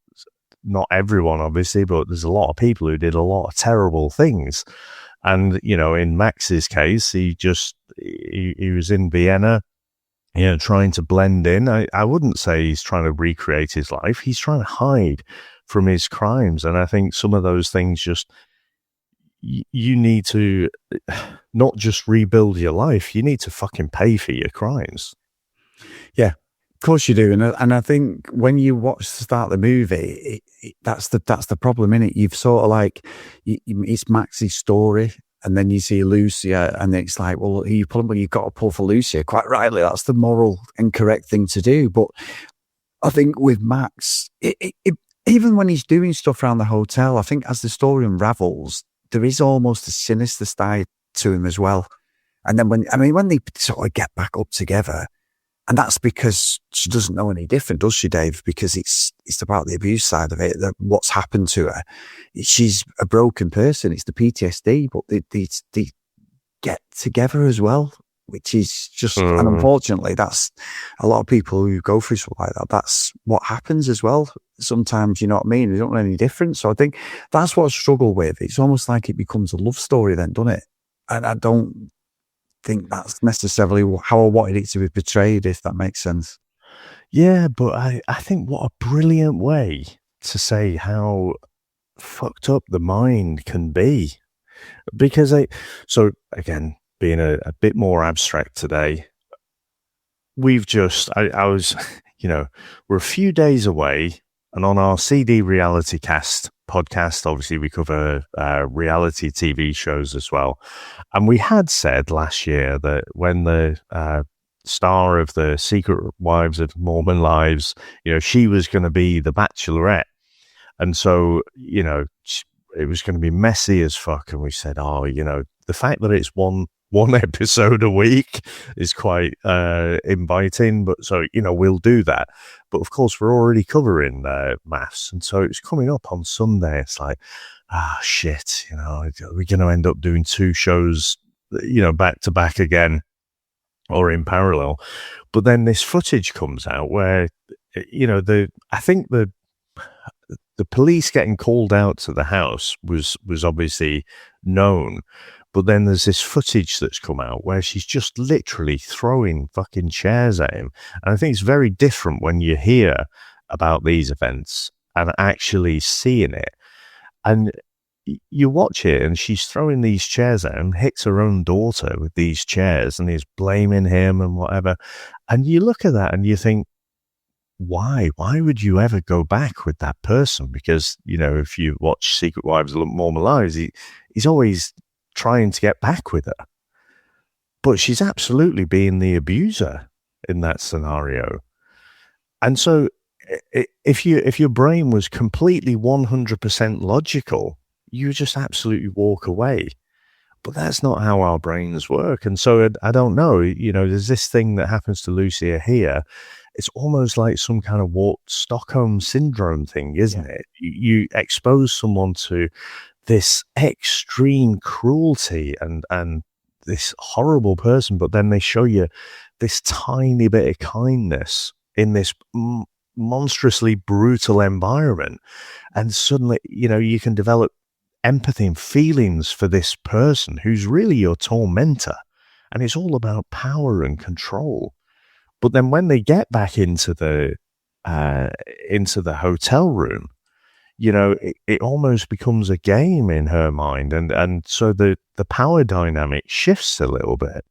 not everyone, obviously, but there's a lot of people who did a lot of terrible things. And, in Max's case, he was in Vienna, trying to blend in. I wouldn't say he's trying to recreate his life. He's trying to hide from his crimes. And I think some of those things you need to not just rebuild your life, you need to fucking pay for your crimes. Yeah, of course you do. And I think when you start the movie, that's the problem, innit? You've sort of like, it's Max's story. And then you see Lucia, and it's like, well, you've got to pull for Lucia. Quite rightly, that's the moral and correct thing to do. But I think with Max, even when he's doing stuff around the hotel, I think as the story unravels, there is almost a sinister side to him as well. And then when they sort of get back up together, and that's because she doesn't know any different, does she, Dave? Because it's about the abuse side of it, what's happened to her. She's a broken person. It's the PTSD, but they get together as well, which is just, and unfortunately, that's a lot of people who go through stuff like that. That's what happens as well. Sometimes, you know what I mean? They don't know any different. So I think that's what I struggle with. It's almost like it becomes a love story then, doesn't it? And I don't think that's necessarily how I wanted it to be portrayed, if that makes sense. Yeah, but I think what a brilliant way to how fucked up the mind can be. Because so again, being a bit more abstract today, I was, we're a few days away, and on our CD Reality Cast podcast, obviously we cover reality TV shows as well. And we had said last year that when the star of the Secret Wives of Mormon Lives, she was going to be the Bachelorette. And so, it was going to be messy as fuck. And we said, the fact that it's one episode a week is quite inviting, but so we'll do that. But of course we're already covering maths, and so it's coming up on Sunday. It's like, shit, we're going to end up doing 2 shows back to back again or in parallel. But then this footage comes out where I think the police getting called out to the house was obviously known. But then there's this footage that's come out where she's just literally throwing fucking chairs at him. And I think it's very different when you hear about these events and actually seeing it. And you watch it and she's throwing these chairs at him, hits her own daughter with these chairs, and he's blaming him and whatever. And you look at that and you think, why? Why would you ever go back with that person? Because, if you watch Secret Wives of Mormon Lives, he's always trying to get back with her, but she's absolutely being the abuser in that scenario. And so if your brain was completely 100% logical, you just absolutely walk away. But that's not how our brains work. And so I don't know, there's this thing that happens to Lucia here. It's almost like some kind of Stockholm syndrome thing, isn't it? You expose someone to this extreme cruelty and this horrible person, but then they show you this tiny bit of kindness in this monstrously brutal environment. And suddenly, you can develop empathy and feelings for this person who's really your tormentor. And it's all about power and control. But then when they get back into the hotel room, it almost becomes a game in her mind. And so the power dynamic shifts a little bit.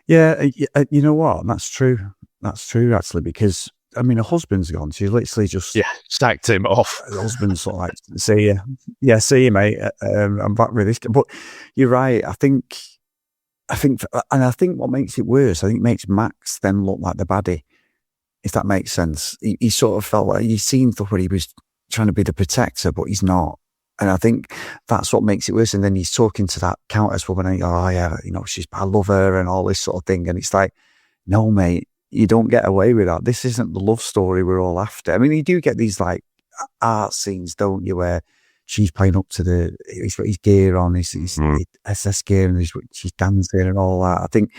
Yeah, you know what? That's true. That's true, actually, because, her husband's gone. She literally just... sacked him off. The husband's sort of like, see you. Yeah, see you, mate. I'm back with this. But you're right. I think what makes it worse, I think makes Max then look like the baddie, if that makes sense. He sort of felt like, you've seen stuff where he was trying to be the protector, but he's not. And I think that's what makes it worse. And then he's talking to that countess woman, and I love her and all this sort of thing. And it's like, no, mate, you don't get away with that. This isn't the love story we're all after. You do get these like art scenes, don't you, where she's playing up to he's got his gear on, his SS gear, and she's dancing and all that. I think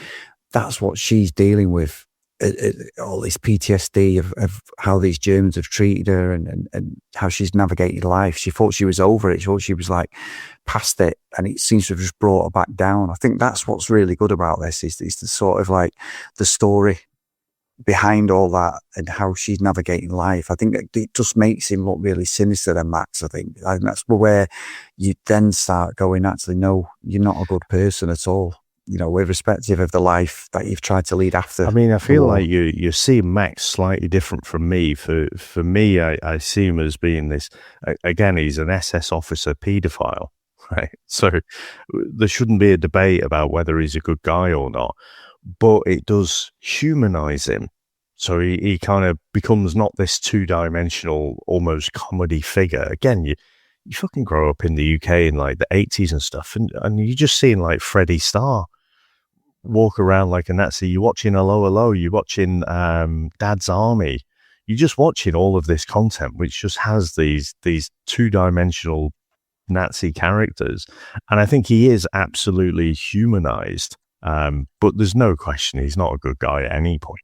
that's what she's dealing with. All this PTSD of how these Germans have treated her and how she's navigated life. She thought she was over it. She thought she was like past it, and it seems to have just brought her back down. I think that's what's really good about this is the sort of like the story behind all that and how she's navigating life. I think it just makes him look really sinister than Max. I think that's where you then start going, actually, no, you're not a good person at all. Irrespective of the life that you've tried to lead after. I feel like you see Max slightly different from me. For me, I see him as being this, again, he's an SS officer paedophile, right? So there shouldn't be a debate about whether he's a good guy or not, but it does humanize him. So he kind of becomes not this 2-dimensional, almost comedy figure. Again, you fucking grow up in the UK in like the 80s and stuff, and you're just seeing like Freddie Starr walk around like a Nazi. You're watching Hello Hello, you're watching Dad's Army. You're just watching all of this content which just has these 2-dimensional Nazi characters, and I think he is absolutely humanized, but there's no question he's not a good guy at any point.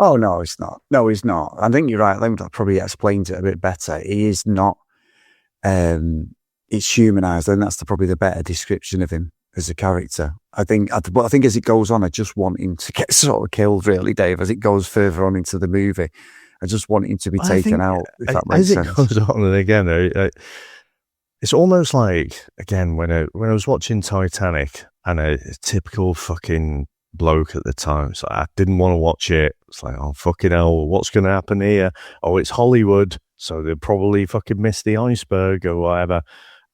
Oh, no, it's not. No, he's not. I think you're right. Let me probably explain it a bit better. He is not, it's humanized, and that's probably the better description of him as a character. I think as it goes on, I just want him to get sort of killed, really, Dave, as it goes further on into the movie. I just want him to be taken out, if that makes sense. As it goes on, and again, it's almost like, again, when I was watching Titanic, and a typical fucking bloke at the time, so I didn't want to watch it. It's like, oh, fucking hell, what's going to happen here? Oh, it's Hollywood, so they'll probably fucking miss the iceberg or whatever.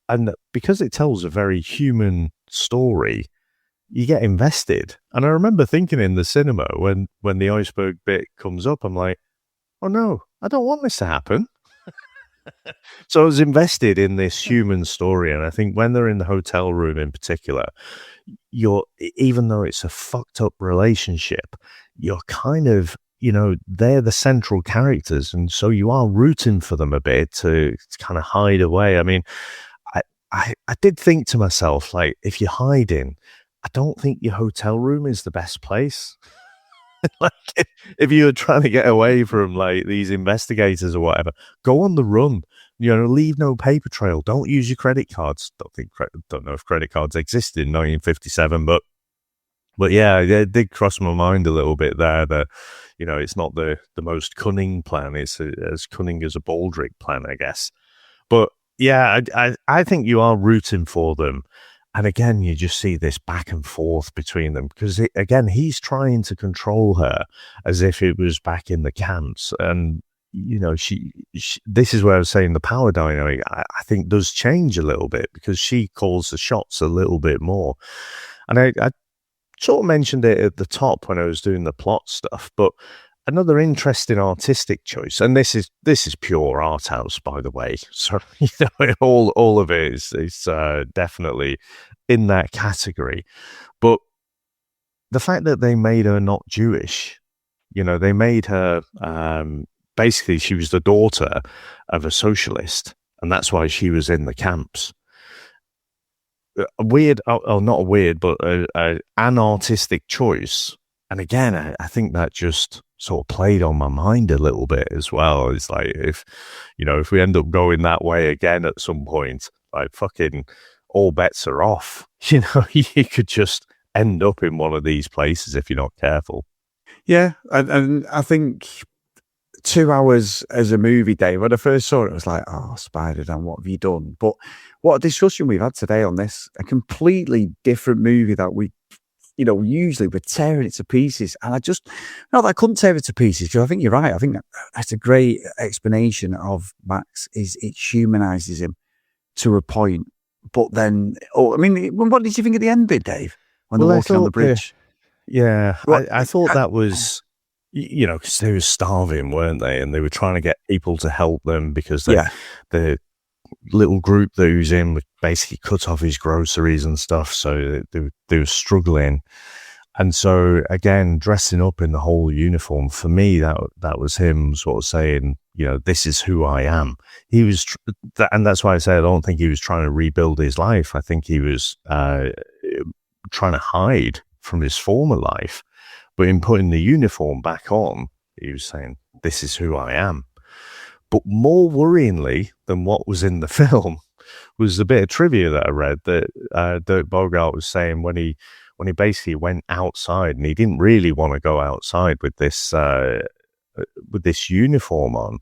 And because it tells a very human story, you get invested. And I remember thinking in the cinema when the iceberg bit comes up, I'm like, oh no, I don't want this to happen. So I was invested in this human story, and I think when they're in the hotel room in particular, even though it's a fucked up relationship, you're kind of, they're the central characters, and so you are rooting for them a bit to kind of hide away. I mean, I did think to myself, like, if you're hiding, I don't think your hotel room is the best place. Like, if you're trying to get away from like these investigators or whatever, go on the run. Leave no paper trail. Don't use your credit cards. Don't know if credit cards existed in 1957, but yeah, it did cross my mind a little bit there that it's not the most cunning plan. It's as cunning as a baldric plan, I guess. But yeah, I think you are rooting for them. And again, you just see this back and forth between them because, again, he's trying to control her as if it was back in the camps. And, she this is where I was saying the power dynamic, I think, does change a little bit because she calls the shots a little bit more. And I sort of mentioned it at the top when I was doing the plot stuff, but another interesting artistic choice, and this is pure art house, by the way. So all of it is definitely in that category. But the fact that they made her not Jewish, they made her basically she was the daughter of a socialist, and that's why she was in the camps. Not a weird, but an artistic choice. And again, I think that just sort of played on my mind a little bit as well. It's like, if we end up going that way again at some point, like, fucking all bets are off. You could just end up in one of these places if you're not careful. Yeah. And I think 2 hours as a movie, Dave, when I first saw it, I was like, oh, Spider-Man, what have you done? But what a discussion we've had today on this, a completely different movie that we, usually we're tearing it to pieces. And I couldn't tear it to pieces because I think you're right. I think that's a great explanation of Max, is it humanizes him to a point. But then, what did you think at the end bit, Dave? When they're walking on the bridge? Yeah, I thought that was, because they were starving, weren't they? And they were trying to get people to help them because the little group that he was in would basically cut off his groceries and stuff. So they were struggling. And so, again, dressing up in the whole uniform, for me, that was him sort of saying, this is who I am. He was, and that's why I say I don't think he was trying to rebuild his life. I think he was trying to hide from his former life. But in putting the uniform back on, he was saying, this is who I am. But more worryingly than what was in the film was the bit of trivia that I read that Dirk Bogarde was saying when he basically went outside, and he didn't really want to go outside with this uniform on,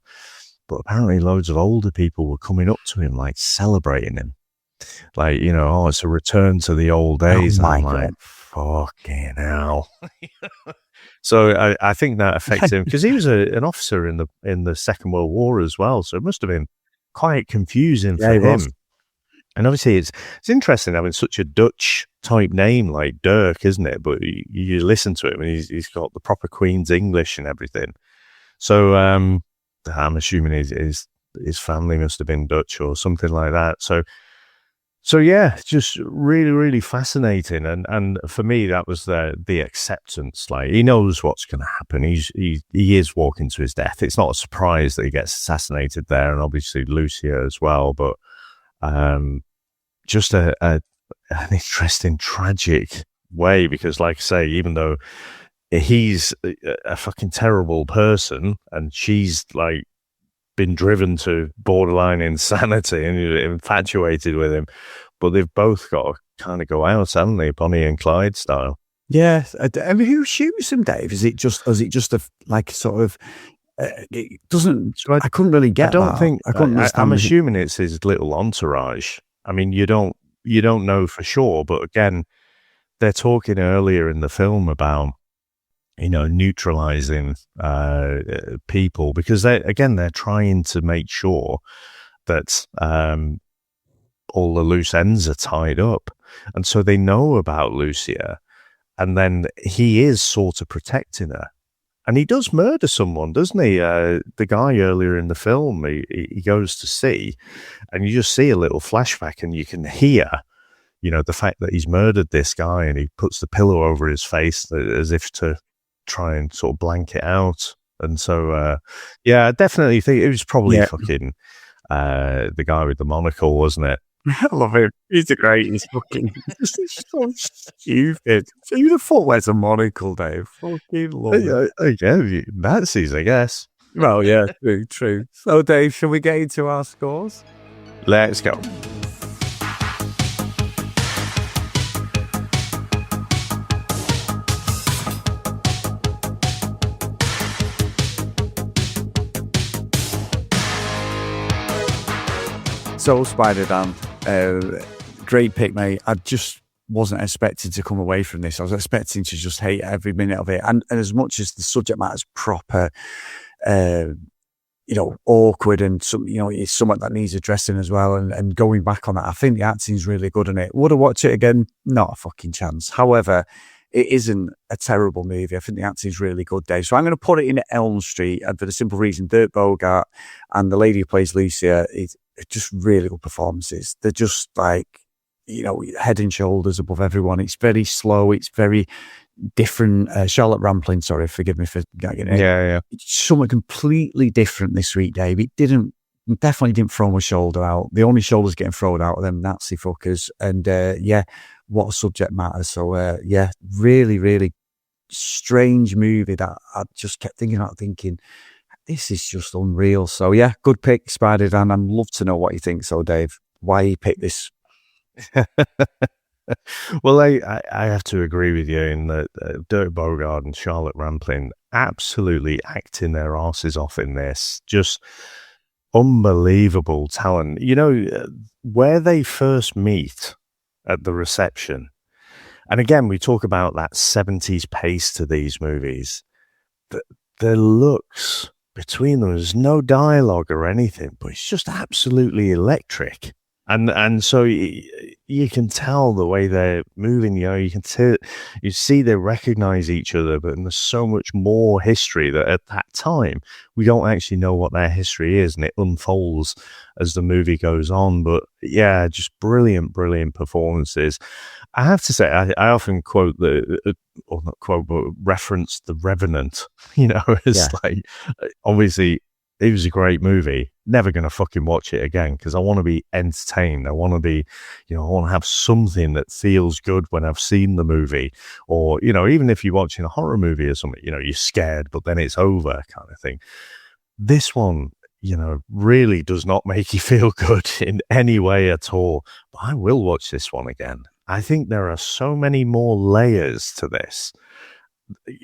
but apparently loads of older people were coming up to him, like, celebrating him, like, it's a return to the old days. Oh, and I'm like, fucking hell. So I think that affected him because he was an officer in the Second World War as well. So it must have been quite confusing for him. And obviously it's interesting having such a Dutch type name like Dirk, isn't it? But you listen to him and he's got the proper Queen's English and everything. So I'm assuming his family must have been Dutch or something like that. So yeah, just really, really fascinating. And for me, that was the acceptance. Like, he knows what's going to happen. He is walking to his death. It's not a surprise that he gets assassinated there, and obviously Lucia as well. But just an interesting, tragic way, because, like I say, even though he's a fucking terrible person, and she's like been driven to borderline insanity and infatuated with him, but they've both got to kind of go out, haven't they, Bonnie and Clyde style? Yeah, I mean, who shoots him, Dave? Is it just a like sort of? It doesn't. I couldn't really get. I don't that. think. I couldn't understand. I'm assuming it's his little entourage. I mean, you don't know for sure, but again, they're talking earlier in the film about, neutralizing people, because they're trying to make sure that all the loose ends are tied up, and so they know about Lucia, and then he is sort of protecting her. And he does murder someone, doesn't he? The guy earlier in the film, he goes to see, and you just see a little flashback, and you can hear, the fact that he's murdered this guy, and he puts the pillow over his face as if to try and sort of blank it out. And so, I definitely think it was probably fucking the guy with the monocle, wasn't it? I love him. He's the greatest. Fucking so stupid. Who the fuck wears a monocle, Dave? Fucking love it. Yeah, Nazis, I guess. Well, yeah, true. So, Dave, shall we get into our scores? Let's go. So, Spider-Dan, great pick, mate. I just wasn't expecting to come away from this. I was expecting to just hate every minute of it. And as much as the subject matter is proper, awkward and it's something that needs addressing as well. And going back on that, I think the acting's really good in it. Would I watch it again? Not a fucking chance. However, it isn't a terrible movie. I think the acting's really good, Dave. So I'm going to put it in Elm Street, and for the simple reason, Dirk Bogarde and the lady who plays Lucia is just really good performances. They're just like, head and shoulders above everyone. It's very slow. It's very different. Charlotte Rampling, sorry, forgive me for getting it. Yeah. It's something completely different this week, Dave. It definitely didn't throw my shoulder out. The only shoulders getting thrown out are them Nazi fuckers. And what a subject matter. So really, really strange movie that I just kept thinking, this is just unreal. So yeah, good pick, Spider-Dan. I'd love to know what you think. So Dave, why you picked this? Well, I have to agree with you in that Dirk Bogarde and Charlotte Rampling absolutely acting their asses off in this. Just unbelievable talent. Where they first meet at the reception, and again, we talk about that 70s pace to these movies. The looks between them, there's no dialogue or anything, but it's just absolutely electric. And so you can tell the way they're moving, you can you see they recognize each other, but there's so much more history that at that time, we don't actually know what their history is, and it unfolds as the movie goes on. But yeah, just brilliant performances. I have to say, I often quote reference The Revenant, like, obviously, it was a great movie. Never going to fucking watch it again because I want to be entertained. I want to be, I want to have something that feels good when I've seen the movie. Or, even if you're watching a horror movie or something, you're scared, but then it's over kind of thing. This one, really does not make you feel good in any way at all. But I will watch this one again. I think there are so many more layers to this.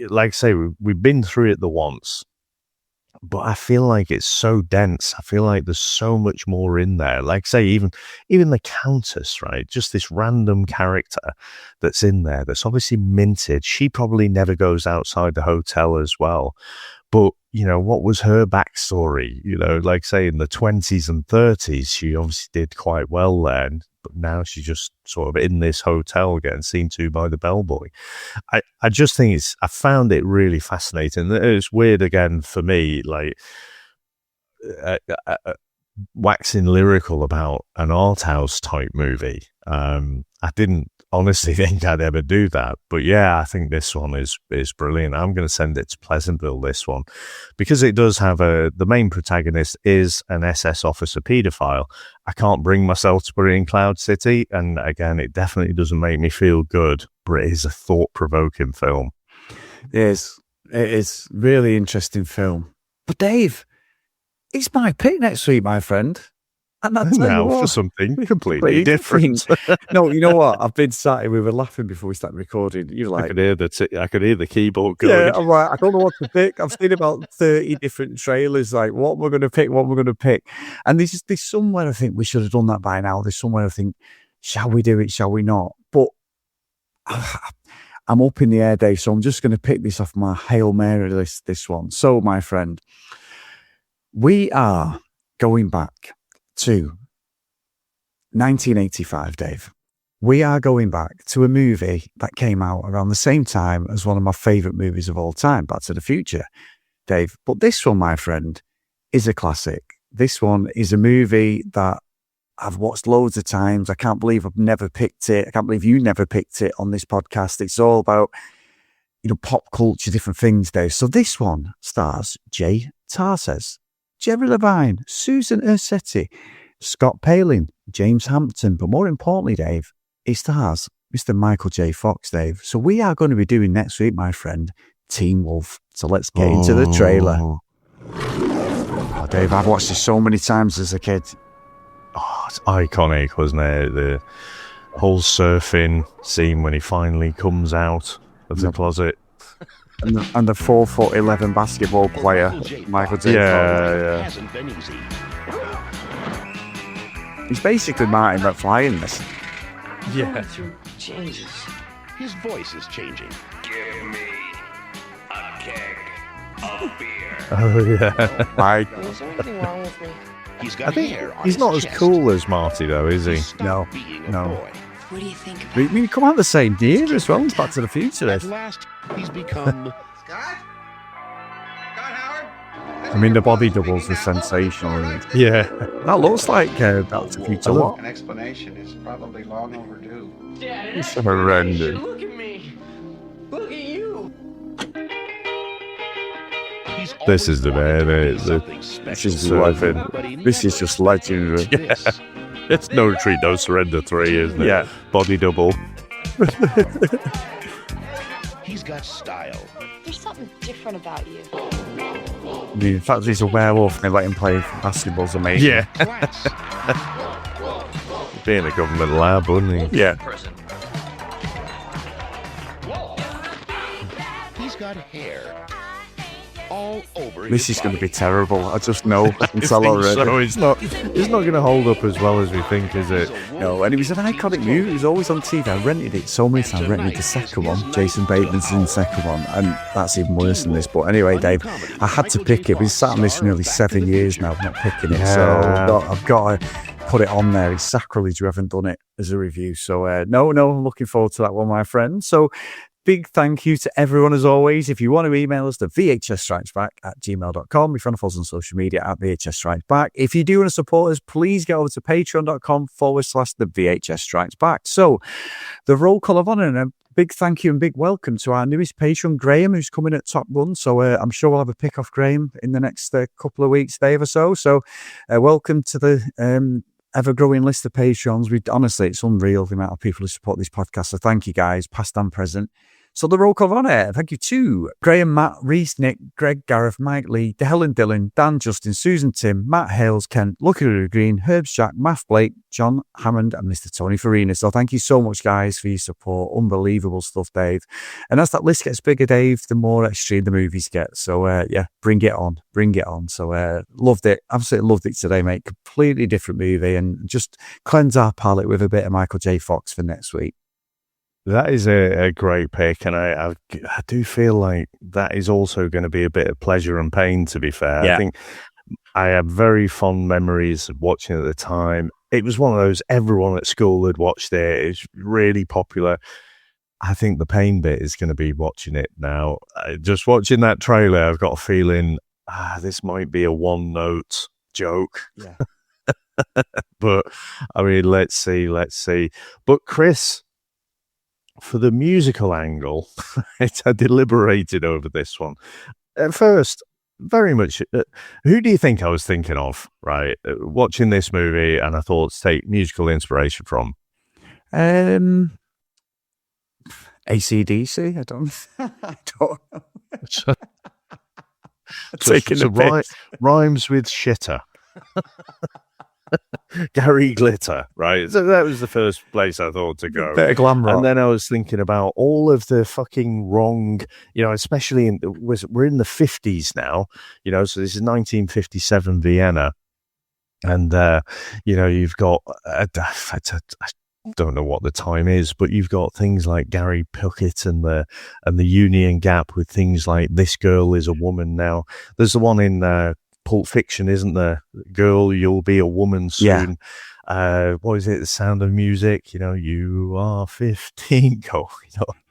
Like I say, we've been through it the once. But I feel like it's so dense. I feel like there's so much more in there. Like say, even the Countess, right? Just this random character that's in there that's obviously minted. She probably never goes outside the hotel as well. But, what was her backstory? Like say in the 20s and 30s, she obviously did quite well there. But now she's just sort of in this hotel getting seen to by the bellboy. I just think I found it really fascinating. It's weird again for me, like waxing lyrical about an art house type movie. I didn't honestly think I'd ever do that. But yeah, I think this one is brilliant. I'm going to send it to Pleasantville, this one, because it does have the main protagonist is an SS officer paedophile. I can't bring myself to put it in Cloud City. And again, it definitely doesn't make me feel good, but it is a thought-provoking film. It is really interesting film. But Dave, it's my pick next week, my friend. And that's now for something completely different. No, you know what? I've been sat here, we were laughing before we started recording. You're like, I could hear the keyboard going. Yeah, I'm like, I don't know what to pick. I've seen about 30 different trailers. Like, what we're going to pick. And there's somewhere I think we should have done that by now. There's somewhere I think, shall we do it? Shall we not? But I'm up in the air, Dave. So I'm just going to pick this off my Hail Mary list. This one. So, my friend, we are going back to 1985, Dave. we are going back to a movie that came out around the same time as one of my favourite movies of all time, Back to the Future, Dave. But this one, my friend, is a classic. This one is a movie that I've watched loads of times. I can't believe I've never picked it. I can't believe you never picked it on this podcast. It's all about, pop culture, different things, Dave. So this one stars Jay Tarses, Jerry Levine, Susan Ursetti, Scott Palin, James Hampton. But more importantly, Dave, it stars Mr. Michael J. Fox, Dave. So we are going to be doing next week, my friend, Teen Wolf. So let's get into the trailer. Oh, Dave, I've watched this so many times as a kid. Oh, it's iconic, wasn't it? The whole surfing scene when he finally comes out of the closet. And the 4'11" basketball player, Michael J. Fox. Yeah. He's basically Martin McFly in this. Yeah. Changes. His voice is changing. Give me a keg of beer. Oh, yeah. Mike. Is there anything wrong with me? He's got hair on He's his not as chest. cool as Marty, though, is he? No, Being a no. boy. What do you think about I mean, come out the same year as well. It's Back to the Future. At This. last, he's become I mean, the body doubles are sensational. Isn't it? Yeah. That looks like Back to the Future. What? An explanation is probably long overdue. It's horrendous. Look at me. Look at you. He's This is the always man, wanted to be the- something This special. is legend. But he This is never just legendary. this. It's No Retreat, No Surrender 3, isn't it? Yeah. Body double. He's got style. There's something different about you. I mean, in fact, he's a werewolf and they let him play basketball's amazing. Yeah. Class. Being a government lab, wouldn't he? Yeah. He's got hair all over This his is going to be body. terrible. I just know. I can I tell think already. so. It's not going to hold up as well as we think, is it? No, and it was an iconic movie. It was always on TV. I rented it so many times. I rented the second one. Jason Bateman's in the second one, and that's even worse than this. But anyway, Dave, I had to pick it. We've sat on this for nearly 7 years now, not picking it. So I've got to put it on there. It's sacrilege we haven't done it as a review. So no, I'm looking forward to that one, my friend. So big thank you to everyone as always. If you want to email us to vhsstrikesback@gmail.com. If you want to follow us on social media at VHSStrikesBack. If you do want to support us, please get over to patreon.com/the VHS Strikes Back. So the roll call of honor and a big thank you and big welcome to our newest patron, Graham, who's coming at top one. So I'm sure we'll have a pick off Graham in the next couple of weeks, Dave, or so. So welcome to the ever-growing list of patrons. Honestly, it's unreal the amount of people who support this podcast. So thank you guys, past and present. So the roll call of honor, thank you to Graham, Matt, Reese, Nick, Greg, Gareth, Mike Lee, Helen Dillon, Dan, Justin, Susan, Tim, Matt Hales, Kent, Lucky Green, Herbs Jack, Math Blake, John Hammond, and Mr. Tony Farina. So thank you so much, guys, for your support. Unbelievable stuff, Dave. And as that list gets bigger, Dave, the more extreme the movies get. So yeah, bring it on. So loved it. Absolutely loved it today, mate. Completely different movie, and just cleanse our palate with a bit of Michael J. Fox for next week. That is a great pick, and I do feel like that is also going to be a bit of pleasure and pain, to be fair. Yeah. I think I have very fond memories of watching it at the time. It was one of those, everyone at school had watched it. It's really popular. I think the pain bit is going to be watching it now. Just watching that trailer, I've got a feeling, this might be a one-note joke. Yeah. But, I mean, let's see. But Chris, for the musical angle, I deliberated over this one. At first, very much, who do you think I was thinking of, right? Watching this movie, and I thought to take musical inspiration from? AC/DC? I don't know. So Taking the piss. rhymes with shitter. Gary Glitter, right? So that was the first place I thought to go. Bit of glam rock. And then I was thinking about all of the fucking wrong, especially we're in the 50s now, so this is 1957 Vienna. And, you've got, I don't know what the time is, but you've got things like Gary Puckett and the Union Gap with things like This Girl Is a Woman Now. There's the one in Pulp Fiction, isn't there? Girl, you'll be a woman soon. Yeah. what is it? The Sound of Music. You are 15 going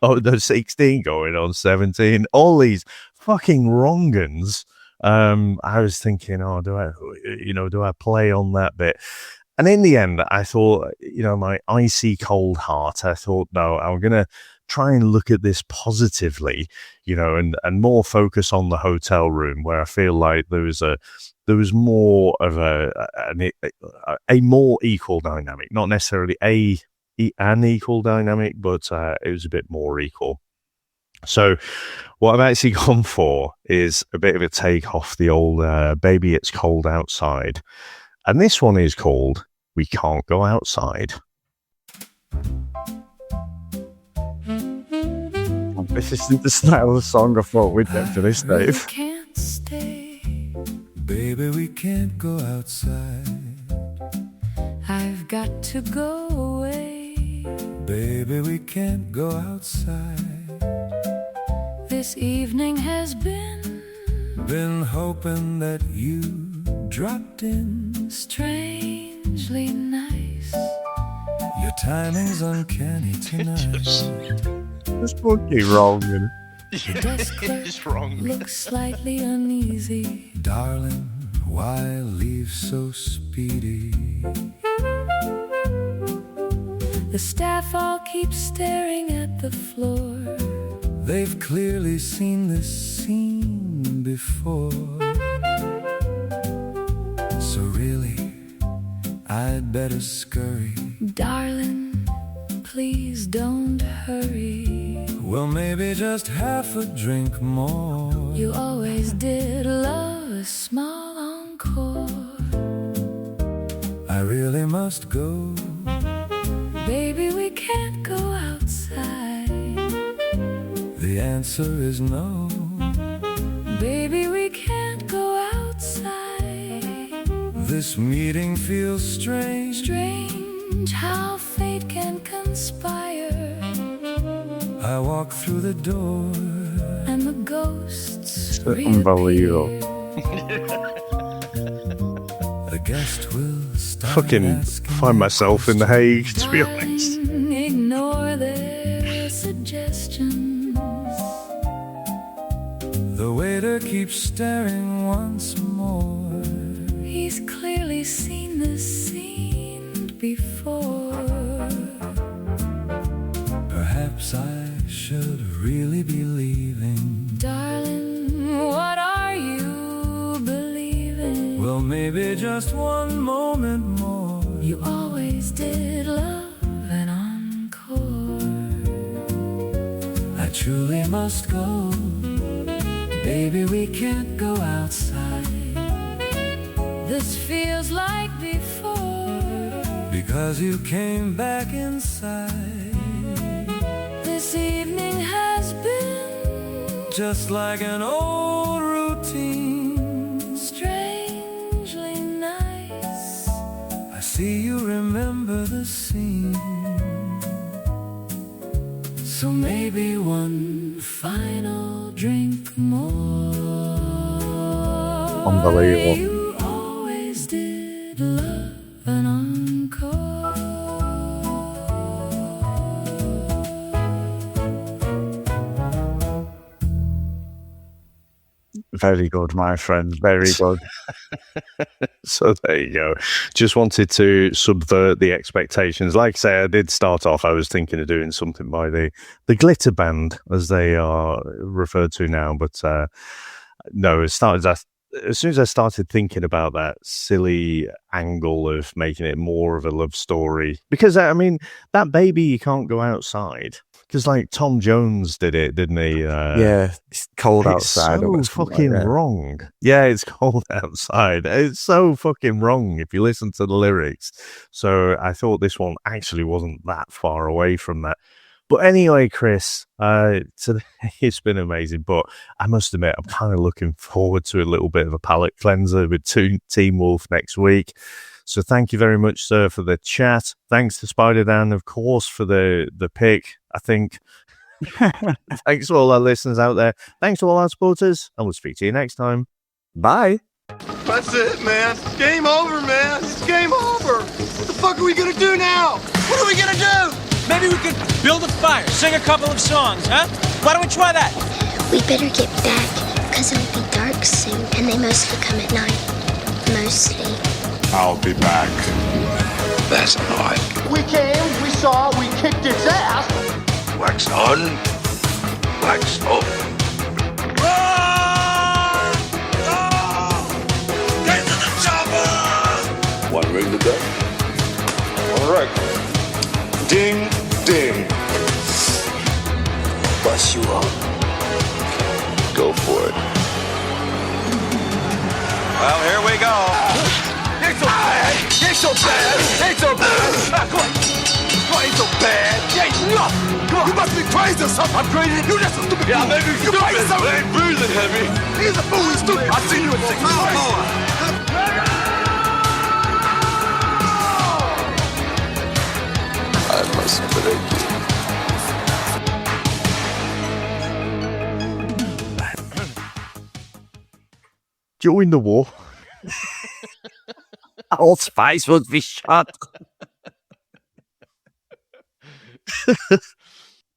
on, 16 going on 17. All these fucking wrong-uns. I was thinking, do I play on that bit? And in the end, I thought, my icy cold heart, I thought, no, I'm going to try and look at this positively, and more focus on the hotel room, where I feel like there was more of a more equal dynamic, not necessarily an equal dynamic, but it was a bit more equal. So what I've actually gone for is a bit of a take off the old Baby It's Cold Outside. And this one is called We Can't Go Outside. This isn't the style of song I thought we'd get to this, Dave. Can't stay. Baby, we can't go outside. I've got to go away. Baby, we can't go outside. This evening has been hoping that you dropped in. Strangely nice. Your timing's uncanny tonight. It's fucking wrong, man. The desk clerk looks slightly uneasy. Darling, why leave so speedy? The staff all keep staring at the floor. They've clearly seen this scene before. So really, I'd better scurry. Darling, please don't hurry. Well, maybe just half a drink more. You always did love a small encore. I really must go. Baby, we can't go outside. The answer is no. Baby, we can't go outside. This meeting feels strange. Strange how fate can conspire. I walk through the door and the ghosts Unbelievable. The guest will start Fucking find myself in The Hague, to be honest. Ignore their suggestions. The waiter keeps staring once more. He's clearly seen this scene before. Perhaps I should really be leaving. Darling, what are you believing? Well, maybe just one moment more. You always did love an encore. I truly must go. Baby, we can't go outside. This feels like before. Because you came back inside. This evening has been just like an old routine. Strangely nice. I see you remember the scene. So maybe one final drink more. Unbelievable. You always did love an encore. Very good, my friend. Very good. So there you go. Just wanted to subvert the expectations. Like I say, I did start off, I was thinking of doing something by the Glitter Band, as they are referred to now. But no, as soon as I started thinking about that silly angle of making it more of a love story, because I mean, that baby, you can't go outside. Because like Tom Jones did it, didn't he? Yeah, it's cold outside. It's so fucking wrong. Yeah, it's cold outside. It's so fucking wrong if you listen to the lyrics. So I thought this one actually wasn't that far away from that. But anyway, Chris, today it's been amazing. But I must admit, I'm kind of looking forward to a little bit of a palate cleanser with Team Wolf next week. So thank you very much, sir, for the chat. Thanks to Spider Dan, of course, for the pick, I think. Thanks to all our listeners out there. Thanks to all our supporters. And we'll speak to you next time. Bye. That's it, man. Game over, man. It's game over. What the fuck are we gonna do now? What are we gonna do? Maybe we could build a fire, sing a couple of songs, huh? Why don't we try that? We better get back, because it'll be dark soon, and they mostly come at night. Mostly. I'll be back. That's not. We came, we saw, we kicked its ass. Wax on, wax off. Get to the chopper! One ring to go. All right. Ding, ding. Bust you up. Go for it. Well, here we go. Ain't so bad, ain't so bad, ain't so bad. Come on, ain't so bad. Ain't nothing. Come on. You must be crazy or something. I'm crazy. You just a stupid. Yeah, maybe you crazy. I ain't breathing heavy. He's a fool. He's stupid. I seen you at 6 o'clock. I must break you. During the war, all spies would be shot.